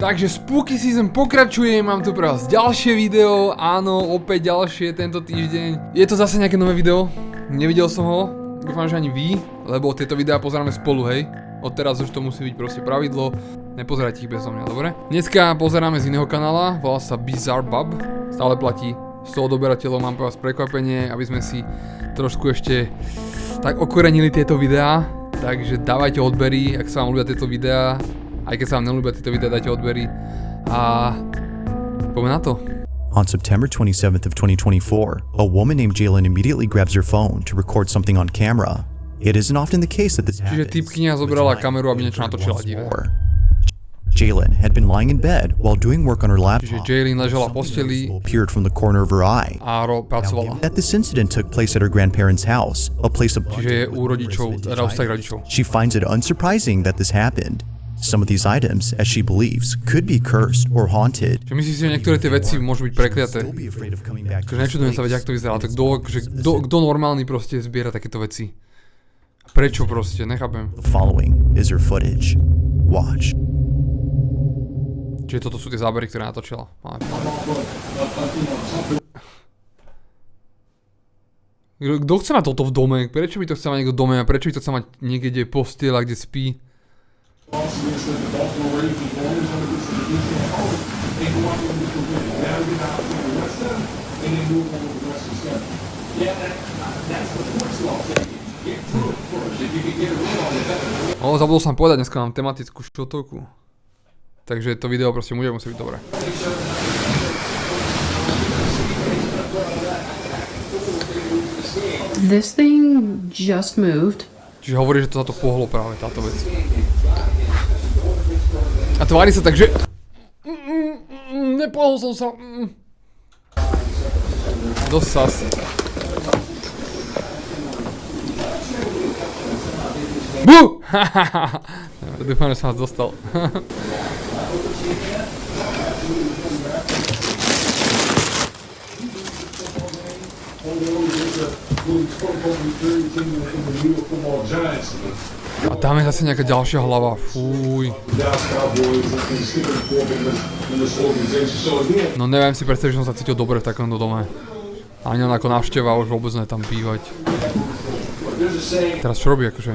Takže Spooky Season pokračuje, mám tu pre vás ďalšie video, áno, opäť ďalšie tento týždeň. Je to zase nejaké nové video, nevidel som ho, dúfam, že ani vy, lebo tieto videá pozeráme spolu, hej. Odteraz už to musí byť proste pravidlo, nepozerajte ich bezo mňa, dobre? Dneska pozeráme z iného kanála, volá sa Bizarre Bub, stále platí 100 odoberateľov, mám pre vás prekvapenie, aby sme si trošku ešte tak okorenili tieto videá. Takže dávajte odbery, ak sa vám ľúbia tieto videá. Aj keď sa vám neľúbia tieto videá, dajte odbery. A poďme na to. On September 27th of 2024, a woman named Jalen immediately grabs her phone to record something on camera. It isn't often the case that this happens. Čiže typkyňa zobrala kameru, aby niečo natočila divé. Jalen had been lying in bed while doing work on her laptop. Čiže Jalen ležala v posteli Appeared from the corner of her eye. a pracovala. That this incident took place at her grandparents' house, a place of Čiže je u rodičov, teda u starých rodičov. She finds it unsurprising that this happened. Some of these items, as she believes, could be cursed or haunted. Čiže myslíš si, že niektoré tie veci môžu byť prekliaté? Takže nečudujem sa, veď, jak to vyzerá. Tak kto normálny proste zbiera takéto veci? Prečo proste? Nechápem. The following is her footage. Watch. Čiže toto sú tie zábery, ktoré natočila. Kto chce mať toto v dome? Prečo by to chce mať niekto v dome? A prečo by to chce mať niekde, kde je postieľ a kde spí? Zabudol som povedať, dneska mám tematickú šotovku. Takže to video proste musí byť dobré. This thing just moved. Čiže hovorí, že to sa to pohlo práve, táto vec. A tvári sa tak, že... Nepohol som sa. Dosť sas. Bú! Dúfam, že som vás dostal. A tam je zase nejaká ďalšia hlava, fúj. No neviem si predstaviť, že som sa cítil dobre v takomto dome. Ani on ako návšteva, už vôbec ne tam bývať. Teraz čo robí akože?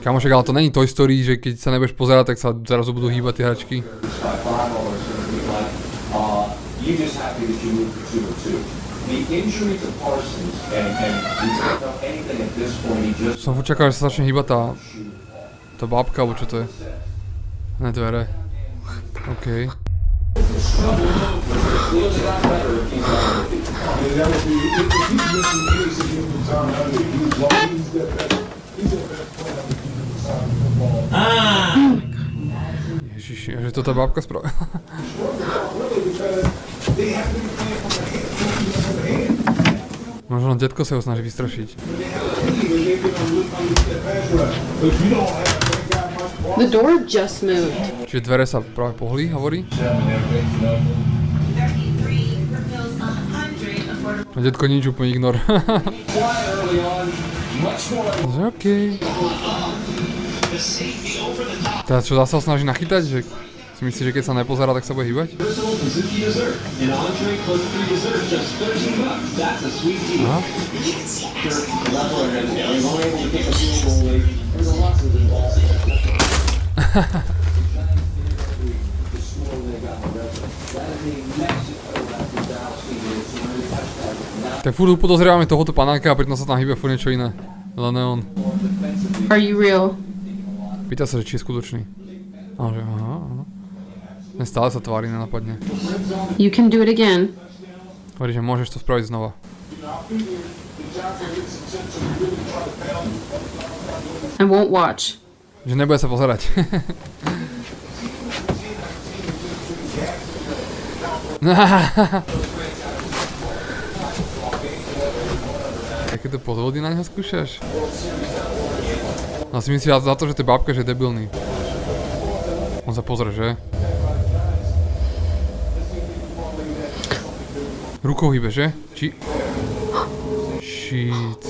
Kamošek, ale to není Toy Story, že keď sa nebudeš pozerať, tak sa zrazu budú hýbať tie hračky. Som čakal, že sa začne hýbať tá bábka, alebo čo to je? Ne, dvere. OK. Ježiši, že to tá bábka spravila. Možno detko sa ho snaží vystrašiť. The door just moved. Čiže dvere sa práve pohli, hovorí? A detko nič, úplne ignor. OK. Teraz čo, zase ho snaží nachytať, že si myslíš, že keď sa nepozerá, tak sa bude hýbať? Aha. Tak furt upodozrievame tohoto panáka a pritom sa tam hýbe furt niečo iné. Len neon. Are you real? Pýta sa, že či je skutočný. A že aha. Stále sa tvári, nenapadne. You can do it again. Hovorí, že môžeš to spraviť znova. I won't watch. Že nebude sa pozerať. Takéto podvody na neho skúšaš? No si myslíš za to, že to je bábka, že je debilný. On sa pozrie, že? Rukou hýbe, že? Či... Shit.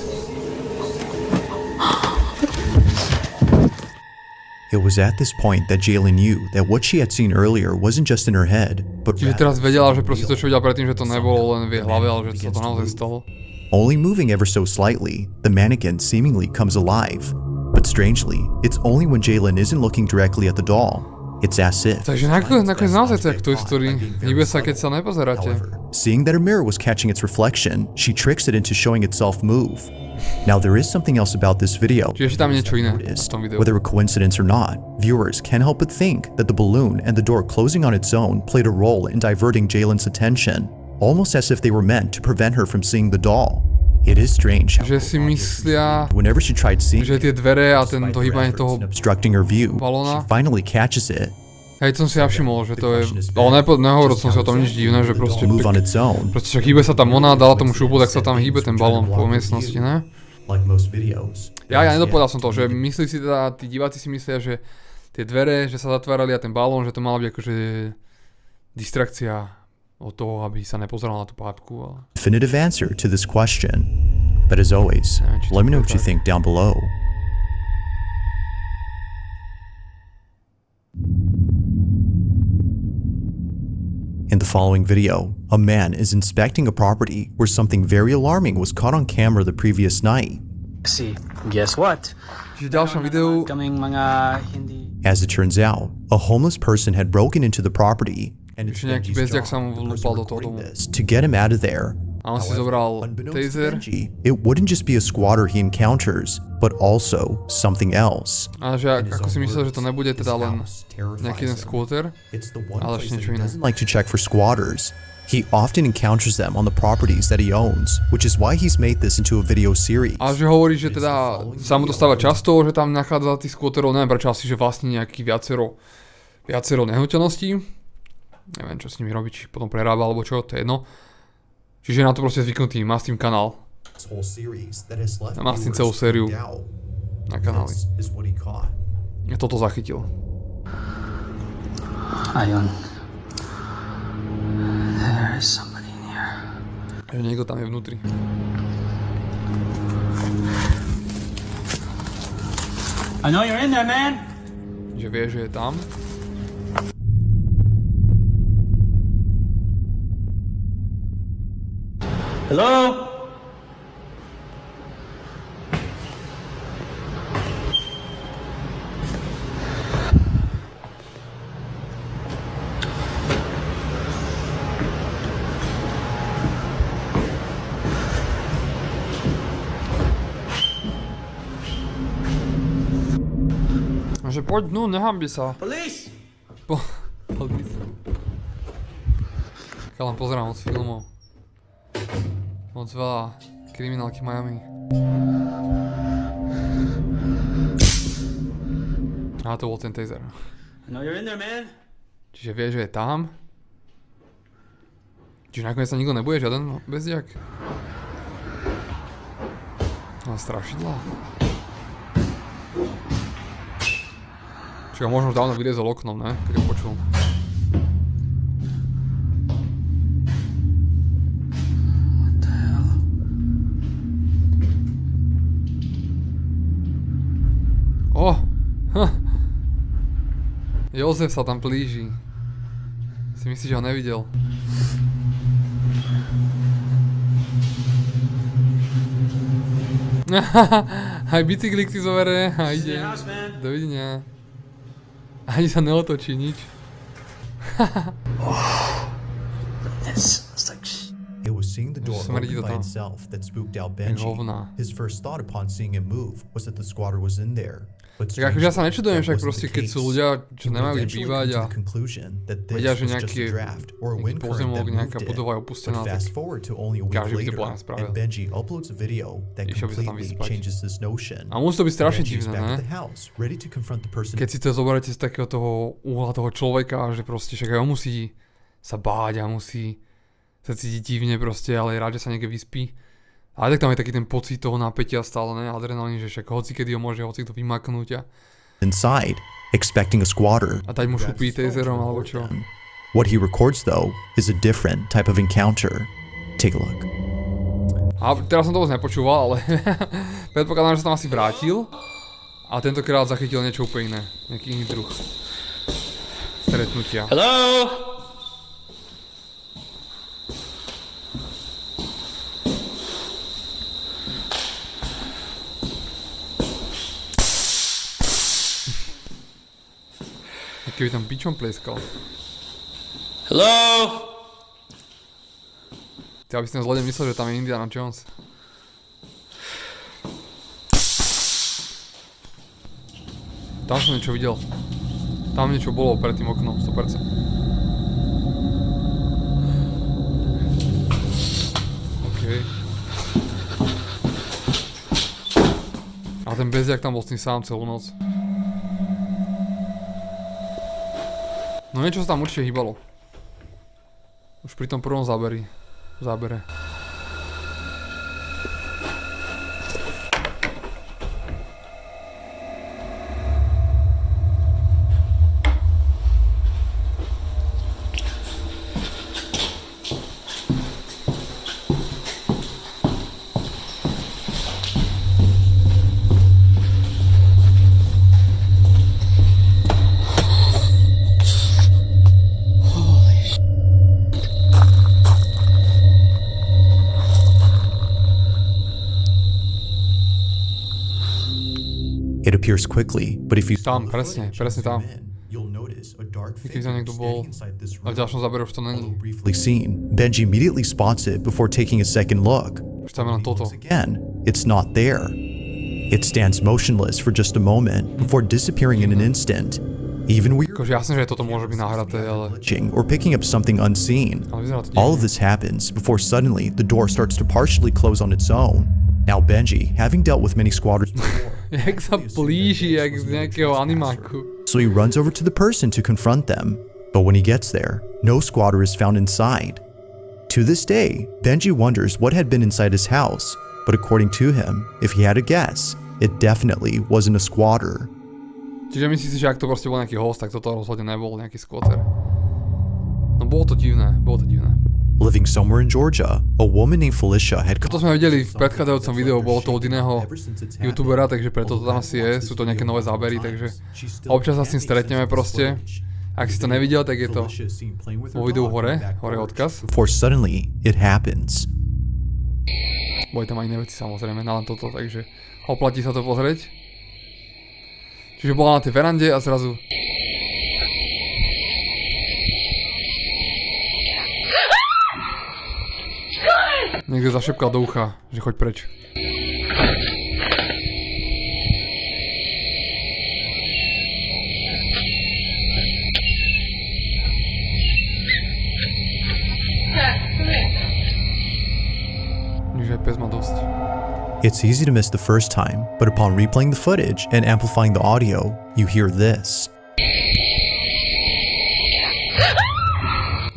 It was at this point that Jalen knew that what she had seen earlier wasn't just in her head, but Čiže teraz vedela, že proste to, čo videla predtým, že to nebolo len v jej hlave, ale že sa to naozaj stalo. only moving ever so slightly, the mannequin seemingly comes alive. But strangely, it's only when Jalen isn't looking directly at the doll. It's as if. Takže nakoniec naozaj to je Toy Story. Hýbe sa, keď sa nepozeráte. Seeing that a mirror was catching its reflection, she tricks it into showing itself move. Now there is something else about this video. Čiže tam je niečo iné v tom videu. Whether a coincidence or not, viewers can't help but think that the balloon and the door closing on its own played a role in diverting Jalen's attention, almost as if they were meant to prevent her from seeing the doll. It is strange how Že si myslia, whenever she tried seeing že tie dvere a to hýbanie toho obstructing her view, balóna. she finally catches it. Hej, som si ja všimol, že to je... Ale nehovoril som si o tom nič divné, že proste... Move on its own. Proste však hýbe sa tam ona, dala tomu šupu, tak sa tam hýbe ten balón po miestnosti, ne? Like most videos. Ja nedopovedal som to, že myslí si teda, tí diváci si myslia, že tie dvere, že sa zatvárali a ten balón, že to mala byť akože distrakcia od toho, aby sa nepozeral na tú pápku, ale... Definitive answer to this question. But as always, let me know what you think down below. In the following video, a man is inspecting a property where something very alarming was caught on camera the previous night. See, guess what? Čiže v ďalšom videu... Kaming mga hindi. As it turns out, a homeless person had broken into the property and it's Ešte nejaký Benji's bezďak job, sa mu the person vlúpal do toho recording domu. this, to get him out of there. A on si zobral Unbeknownst to taser. Benji, it wouldn't just be a squatter he encounters, but also something else. A že ako si myslel, že to nebude teda len nejaký ten skôter, It's the one ale place ešte that niečo he iné. doesn't like to check for squatters. He often encounters them on the properties that he owns, which is why he's made this into a video series. A že hovorí, že teda sa mu to stáva často, že tam nachádza tých skôterov, neviem prečo asi, že vlastní nejaký viacero nehnuteľností. Neviem, čo s nimi robí, či potom prerába alebo čo, to je jedno. Čiže je na to proste zvyknutý, má s tým kanál. Má s tým celú sériu na kanáli. Ja toto zachytil. Ayun. There is somebody in here. Že niekto tam je vnútri. I know you're in there, man. Že vie, že je tam. Hello? A že poď, no, nehambi sa. Police! Police. Ja len pozerám moc filmov. Moc veľa kriminálky Miami. A to bol ten taser. I know you're in there, man. Čiže vie, že je tam. Čiže nakoniec sa nikto nebude, žiaden bezdiak. A strašidlá. Čiže možno už dávno vylezol oknom, ne? Keď ho počul. O! Jozef sa tam plíži. Si myslíš, že ho nevidel? Aj bicyklik si zoberie a ide. Dovidenia. Ani sa neotočí nič. It was seeing the door Smrdí to open by tam. itself that spooked out Jak Benji. hovná. His first thought upon seeing him move was that the squatter was in there. But Tak akože ja sa strangely, nečudujem, that však wasn't proste the keď case. sú ľudia, čo He would nemajú kde eventually bývať come to a the conclusion that this vedia, že was just nejaký a draft or a wind current pozemok, that nejaká moved budova je it. opustená, But tak fast forward to only a week každý by to later, podľa mňa spravil. and Benji uploads a video that Išiel by sa tam completely vyspať. changes this notion. A musí to byť strašne Benji is divné, back ne? at the house, ready to confront the person. Keď si to zoberiete z takého toho uhla toho človeka, že proste však aj on musí sa báť a musí sa cítiť divne proste, ale je rád, že sa niekde vyspí. Ale tak tam je taký ten pocit toho napätia stále, ne? Adrenalín, že však hoci kedy ho môže hoci kto vymaknúť inside, expecting a squatter. a dať mu šupí taserom alebo čo. What he records, though, is a different type of encounter. Take a look. A teraz som to vôbec nepočúval, ale predpokladám, že sa tam asi vrátil A tentokrát zachytil niečo úplne iné. Nejaký iný druh stretnutia. Hello? Keby tam bičom plieskal. Hello? Ty, aby si ten zlodej myslel, že tam je Indiana Jones. Tam som niečo videl. Tam niečo bolo pred tým oknom, 100%. Okej. A ten bezdiak tam bol s tým sám celú noc. No niečo sa tam určite hýbalo. Už pri tom prvom zábere. It appears quickly, but if you Tam, presne tam. you'll notice a dark Keď figure tam niekto bol, standing inside this a v ďalšom zábere už to není. briefly seen. Benji immediately spots it before taking a second look. Už tam je len toto. Again, it's not there. It stands motionless for just a moment before disappearing in an instant. Even weird Akože jasné, že toto môže byť nahraté, ale... glitching or picking up something unseen. Ale vyzerá to All of divne. this happens before suddenly the door starts to partially close on its own. Now Benji, having dealt with many squatters before, Jak sa blíži, jak z nejakého animáku. so he runs over to the person to confront them. But when he gets there, no squatter is found inside. To this day, Benji wonders what had been inside his house, but according to him, if he had a guess, it definitely wasn't a squatter. Čiže myslíš si, že ak to proste bol nejaký host, tak toto rozhodne nebol nejaký squatter. No bolo to divné. Living somewhere in Georgia, a woman named Felicia had Toto sme videli v predchádzajúcom videu, bolo to od iného youtubera, takže preto to tam asi je, sú to nejaké nové zábery, takže občas sa s tým stretneme proste. Ak si to nevidel, tak je to vo videu hore odkaz. before suddenly it happens. Boli tam aj iné veci samozrejme, na len toto, takže oplatí sa to pozrieť. Čiže bola na tej verande a zrazu... Niekto zašepkal do ucha, že choď preč. Že pes má dosť. It's easy to miss the first time, but upon replaying the footage and amplifying the audio, you hear this.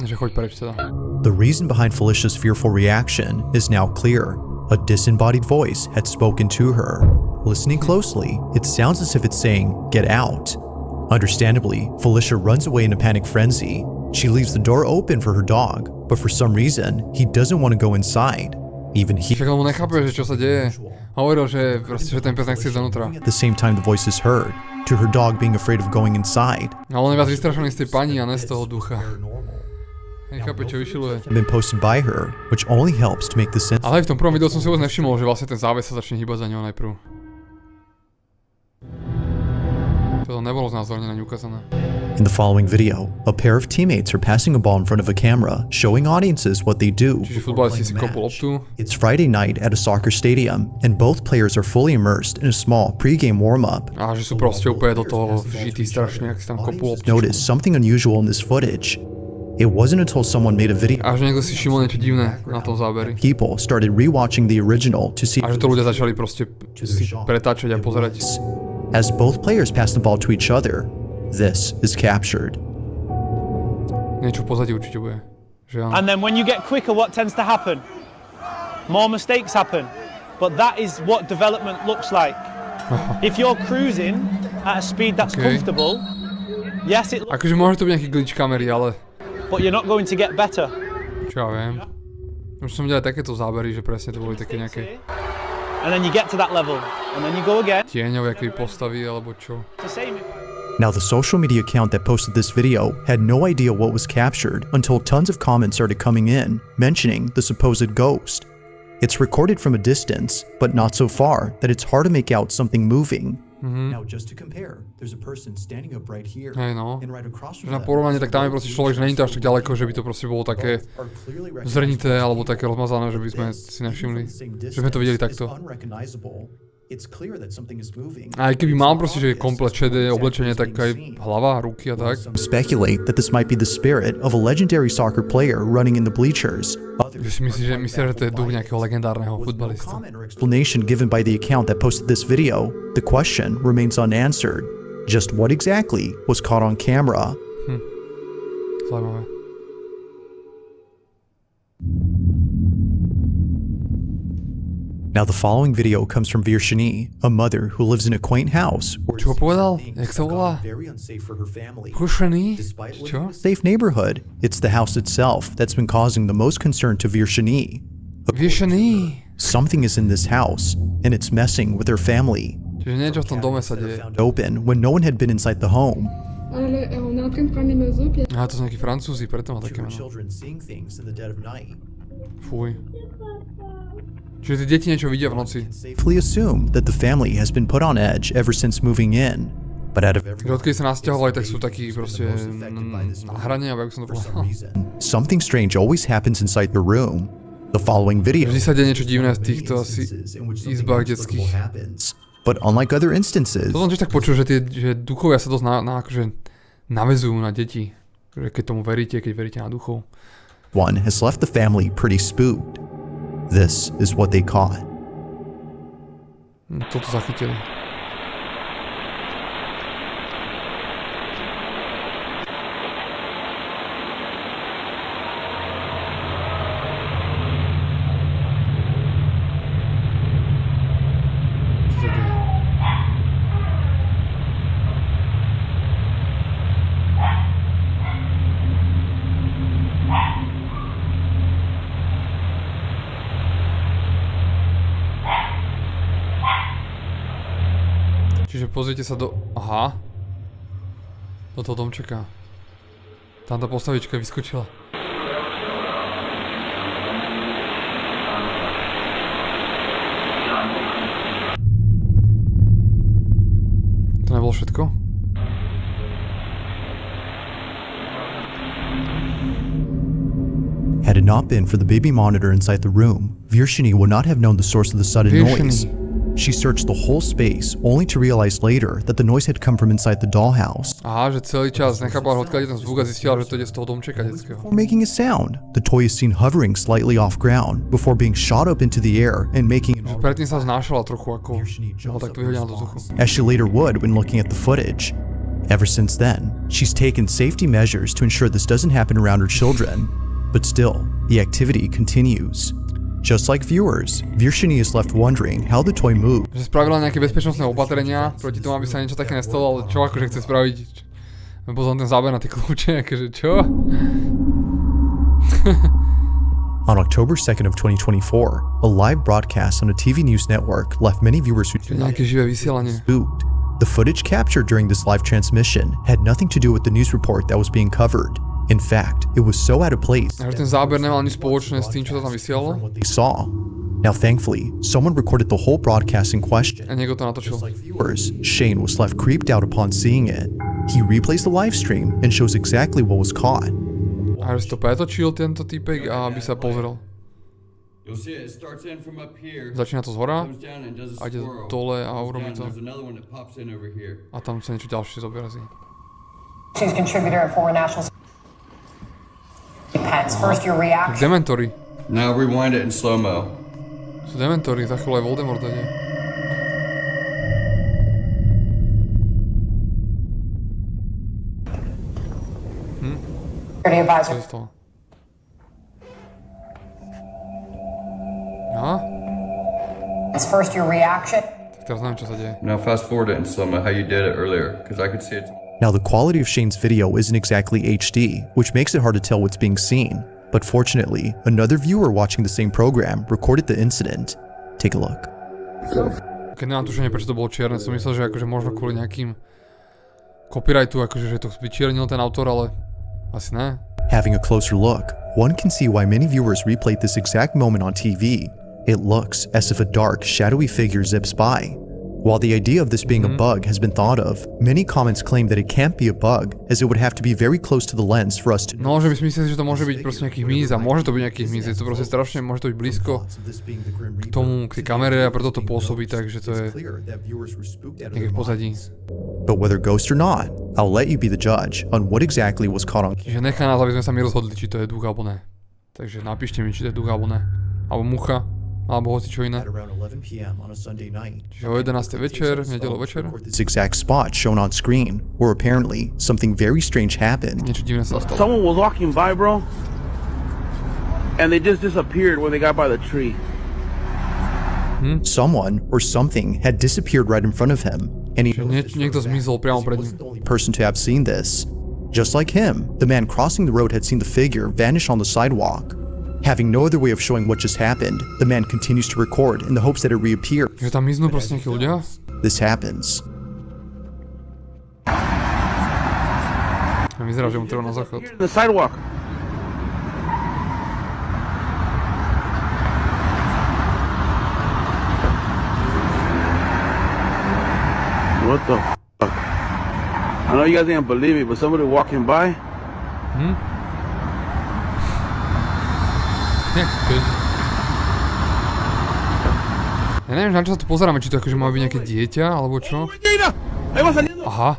Že choď preč teda. The reason behind Felicia's fearful reaction is now clear. A disembodied voice had spoken to her. Listening closely, it sounds as if it's saying, "Get out." Understandably, Felicia runs away in a panic frenzy. She leaves the door open for her dog, but for some reason, he doesn't want to go inside. Even he. Však lebo nechápe, že čo sa deje. Hovoril, že proste, že ten pes nechce ísť donútra. At the same time, the voice is heard, to her dog being afraid of going inside. Ale on je viac vystrašený z tej pani a ne z toho ducha. Nechápe, čo vyšiluje. Been posted by her, which only helps to make the sense. Ale aj v tom prvom videu som si vôbec nevšimol, že vlastne ten záves sa začne hýbať za ňou najprv. Toto nebolo znázornené, ukázané. In the following video, a pair of teammates are passing a ball in front of a camera, showing audiences what they do. Čiže futbalisti si kopú loptu. It's Friday night at a soccer stadium, and both players are fully immersed in a small pre-game warm-up. A že sú proste úplne do toho vžití strašne, ak si tam kopú loptu. Notice something unusual in this footage. It wasn't until someone made a video A že niekto si všimol niečo divné na tom záberi. people started rewatching the original to see A že to ľudia začali proste si pretáčať a pozerať. as both players pass the ball to each other. This is captured. Niečo v pozadí určite bude. Že áno. And then when you get quicker, what tends to happen? More mistakes happen. But that is what development looks like. If you're cruising at a speed that's Okay. comfortable, yes, it looks, Akože môže to byť nejaký glitch kamery, ale but you're not going to get better. čo ja viem. Už som videl aj takéto zábery, že presne to boli také nejaké and then you get to that level, and then you go again. Tieňové aké postavy, alebo čo? It's the same. Now, the social media account that posted this video had no idea what was captured until tons of comments started coming in, mentioning the supposed ghost. It's recorded from a distance, but not so far that it's hard to make out something moving. Now, just to compare, there's a person standing up right here, Hej no. and right across Že from na them, porovnanie, tak tam je proste človek, že není to až tak ďaleko, že by to proste bolo také are clearly zrnité, alebo také rozmazané, že by sme si nevšimli. Že sme to videli takto. It's clear that something is moving. A aj keby mal proste, že je komplet šedé oblečenie, tak aj hlava, ruky a tak. Speculate that this might be the spirit of a legendary soccer player running in the bleachers. Že si myslíš, že to je duch nejakého legendárneho futbalistu. Comment or explanation given by the account that posted this video, the question remains unanswered. Just what exactly was caught on camera? Zaujímavé. Now, the following video comes from Virshini, a mother who lives in a quaint house where Čo povedal? Jak sa volá? very unsafe for her family. Kušený? Despite living Čo? in a safe neighborhood, it's the house itself that's been causing the most concern to Virshini. Vyšený. Something is in this house, and it's messing with her family. Čiže niečo v tom dome sa deje. Found open when no one had been inside the home. On est en train de prendre les mesures, puis Aha, to sú nejakí Francúzi, preto má Two také meno. children seeing things in the dead of night. Fuj. Čiže tie deti niečo vidia v noci. Safely assume that the family has been put on edge ever since moving in. But out of every Že odkedy sa nasťahovali, tak sú takí proste na hrane, aby som to povedal. something strange always happens inside the room. The following video Vždy sa deje niečo divné v týchto asi izbách detských. happens. But unlike other instances, To som tiež tak počul, že duchovia sa dosť akože navezujú na deti. Že keď tomu veríte, keď veríte na duchov. one has left the family pretty spooked. This is what they caught. Toto zachytili. Čo sa deje? Čiže pozrite sa do... Aha. Do toho domčeka. Tam tá postavička vyskočila. To nebolo všetko? Had it not been for the baby monitor inside the room, Virshini would not have known the source of the sudden noise. She searched the whole space, only to realize later that the noise had come from inside the dollhouse. Aha, že celý čas nechápala, odkiaľ je ten zvuk a zistila, že to ide z toho domčeka detského. Before making a sound, the toy is seen hovering slightly off ground before being shot up into the air and making an Predtým sa znášala trochu ako... Bola takto vyhodená do vzduchu. as she later would when looking at the footage. Ever since then, she's taken safety measures to ensure this doesn't happen around her children. But still, the activity continues. Just like viewers, Virshini is left wondering how the toy moved. Že spravila nejaké bezpečnostné opatrenia proti tomu, aby sa niečo také nestalo, ale čo akože chce spraviť? Potom ten záber na tie kľúče, akože čo? On October 2nd of 2024, a live broadcast on a TV news network left many viewers who Čiže nejaké živé vysielanie. spooked. The footage captured during this live transmission had nothing to do with the news report that was being covered. In fact, it was so out of place A že ten záber nemal nič spoločné s tým, čo sa tam vysielalo? from what they saw. Now, thankfully, someone recorded the whole broadcast in question. A niekto to natočil. Like viewers, Shane was left creeped out upon seeing it. He replays the live stream and shows exactly what was caught. A že si to pretočil tento typek a aby sa pozrel. You'll see it starts in from up here, Začína to zhora comes down and does a a ide swirl. dole a Comes urobí down, to. There's another one that pops in over here. A tam sa niečo ďalšie zobrazí. She's contributor and former national pets. First, your reaction. Dementory. Now rewind it in slow-mo. Sú dementory, za chvíľu aj Voldemort ide. Security Čo advisor. sa stalo? Aha, It's first your reaction. tak teraz neviem, čo sa deje. Now fast forward it in slow-mo how you did it earlier, because I could see it. Now, the quality of Shane's video isn't exactly HD, which makes it hard to tell what's being seen. But fortunately, another viewer watching the same program recorded the incident. Take a look. Keď nemám tušenie, prečo to bolo čierne, som myslel, že akože možno kvôli nejakým copyrightu, akože že to vyčiernil ten autor, ale asi ne. Having a closer look, one can see why many viewers replayed this exact moment on TV. It looks as if a dark, shadowy figure zips by. While the idea of this being a bug has been thought of, many comments claim that it can't be a bug, as it would have to be very close to the lens for us to know. No, že by si mysleli, že to môže byť proste nejaký hmyz a môže to byť nejaký hmyz, je to proste strašne, môže to byť blízko k tomu, k tej kamere a preto to pôsobí tak, že to je niekde v pozadí. But whether ghost or not, I'll let you be the judge on what exactly was caught on. Čiže nechá nás, aby sme sa my rozhodli, či to je duch alebo ne. Takže napíšte mi, či to je duch alebo ne. Alebo mucha. Alebo hoci čo iné. Čiže o 11. večer, nedelu večer. This exact spot shown on screen, where apparently something very strange happened. Niečo divné sa stalo. Someone was walking by, bro, and they just disappeared when they got by the tree. Someone or something had disappeared right in front of him, and he Niekto zmizol priamo pred ním. wasn't the only person to have seen this. Just like him, the man crossing the road had seen the figure vanish on the sidewalk. Having no other way of showing what just happened, the man continues to record in the hopes that it reappears. Že tam miznú proste nejakí ľudia? This happens. Vyzerá, že mu treba na záchod. The sidewalk. What the fuck? I know you guys didn't believe me, but somebody walking by. Ja neviem, na čo sa tu pozeráme, či to akože má byť nejaké dieťa, alebo čo? Aha.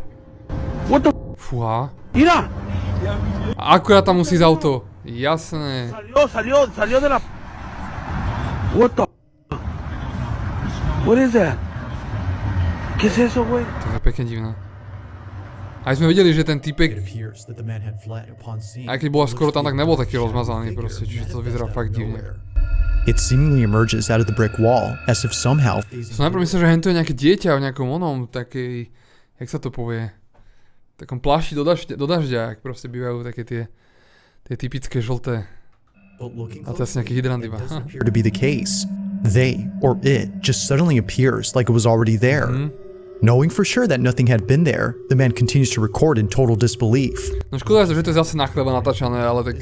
What the? Fúha. Mira. A akurát tam musí ísť auto. Jasné. Salió de la. What the? What is that? ¿Qué es eso, güey? To je pekne divné. Aj sme videli, že ten typek, aj keď bol skoro tam, tak nebol taký rozmazaný proste, čiže to vyzerá fakt divne. It seemingly emerges out of the brick wall, as if somehow. Som najprv myslel, že hento je nejaké dieťa v nejakom onom, takej, jak sa to povie, takom plášti do dažďa, ak proste bývajú také tie typické žlté. A to je asi nejaký hydrant iba. Appear to be the case. They, or it, just suddenly appears like it was already there. Knowing for sure that nothing had been there, the man continues to record in total disbelief. No škoda, že to je zase na chleba natáčané, ale tak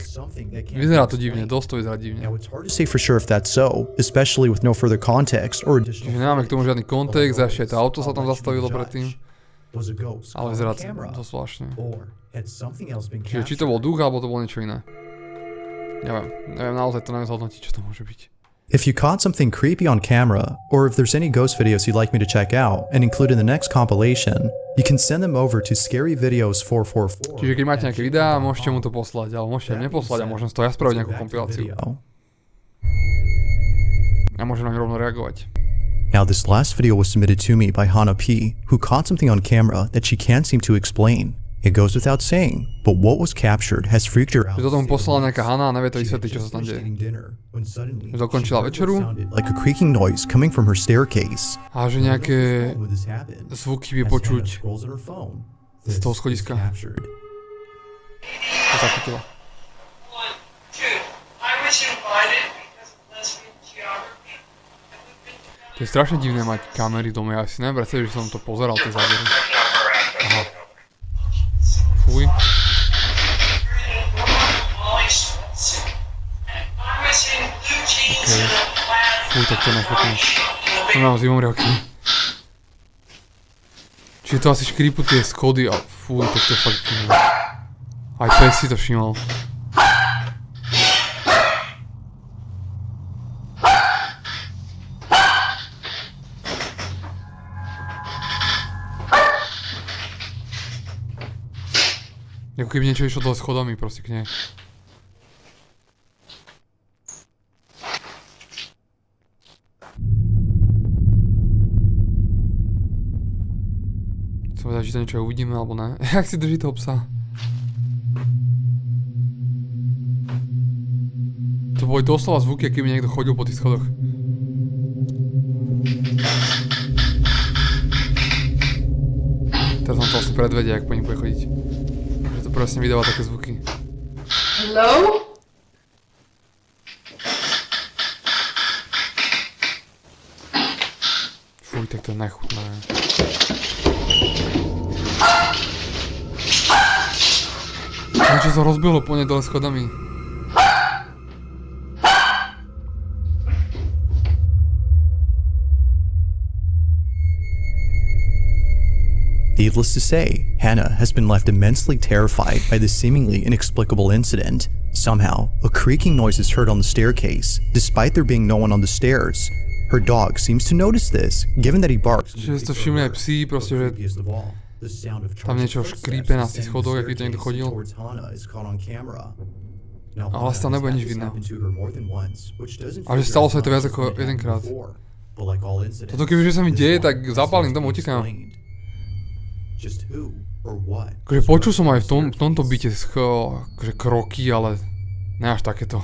vyzerá to divne, dosť to vyzerá divne. Now it's hard to say for sure if that's so, especially with no further context or additional. Čiže nemáme k tomu žiadny kontext, a ešte aj to auto sa tam zastavilo predtým. Was a ghost Ale caught vyzerá on camera, to zvláštne. or had something else been Čiže či to captured. bol duch, alebo to bolo niečo iné. Neviem, naozaj to neviem zhodnotiť, čo to môže byť. If you caught something creepy on camera, or if there's any ghost videos you'd like me to check out and include in the next compilation, you can send them over to scaryvideos444. Čiže keď máte nejaké videá, môžete mu to poslať, alebo môžete im neposlať a môžem z toho ja spraviť nejakú kompiláciu. A môžem na ňu rovno reagovať. Now this last video was submitted to me by Hana P, who caught something on camera that she can't seem to explain. It goes without saying, but what was captured has freaked her out. Že toto mu poslala nejaká Hana a nevie to vysvetliť, čo sa tam deje. Že dokončila večeru Like a creaking noise coming from her staircase. a že nejaké zvuky vie počuť z toho schodiska. To zachytila. To je strašne divné mať kamery doma, ja si neviem predstaviť, že som to pozeral, tie zábery. Aha. Fuj. Okay. Fuj, tak to nechutné. To mám Zimomriavky. Čiže to asi škrípu tie schody a fuj, tak to je fakt divné. Aj pes si to všimol. Ako keby niečo išlo dole schodami proste k nej. Chcem vedať, či to niečo uvidíme alebo ne. Jak si drží toho psa? To boli doslova zvuky, keby niekto chodil po tých schodoch. Teraz vám to asi predvedia, ak po nich bude chodiť. Že to presne vydáva také zvuky. Hello? tak to je nechutné. Niečo sa rozbilo po nej dole schodami. Needless to say, Hannah has been left immensely terrified by this seemingly inexplicable incident. Somehow, a creaking noise is heard on the staircase, despite there being no one on the stairs. Her dog seems to notice this, given that he barks. Čiže si to všimli aj psi, proste, že tam niečo škrípe na tých schodoch, aký to niekto chodil. Ale asi tam nebude nič vidno. Ale že stalo sa to viac ako jedenkrát. Toto kebyže sa mi deje, tak zapálim tam, utekám. Akože počul som aj v tomto byte akože kroky, ale ne až takéto.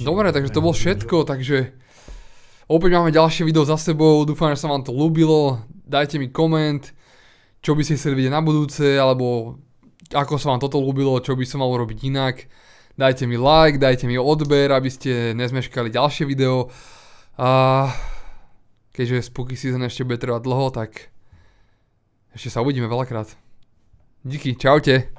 Dobre, takže to bolo všetko, takže opäť máme ďalšie video za sebou, dúfam, že sa vám to ľúbilo, dajte mi koment, čo by ste chceli vidieť na budúce, alebo ako sa vám toto ľúbilo, čo by som mal urobiť inak. Dajte mi like, dajte mi odber, aby ste nezmeškali ďalšie video. A keďže spooky season ešte bude trvať dlho, tak ešte sa uvidíme veľakrát. Díky, čaute.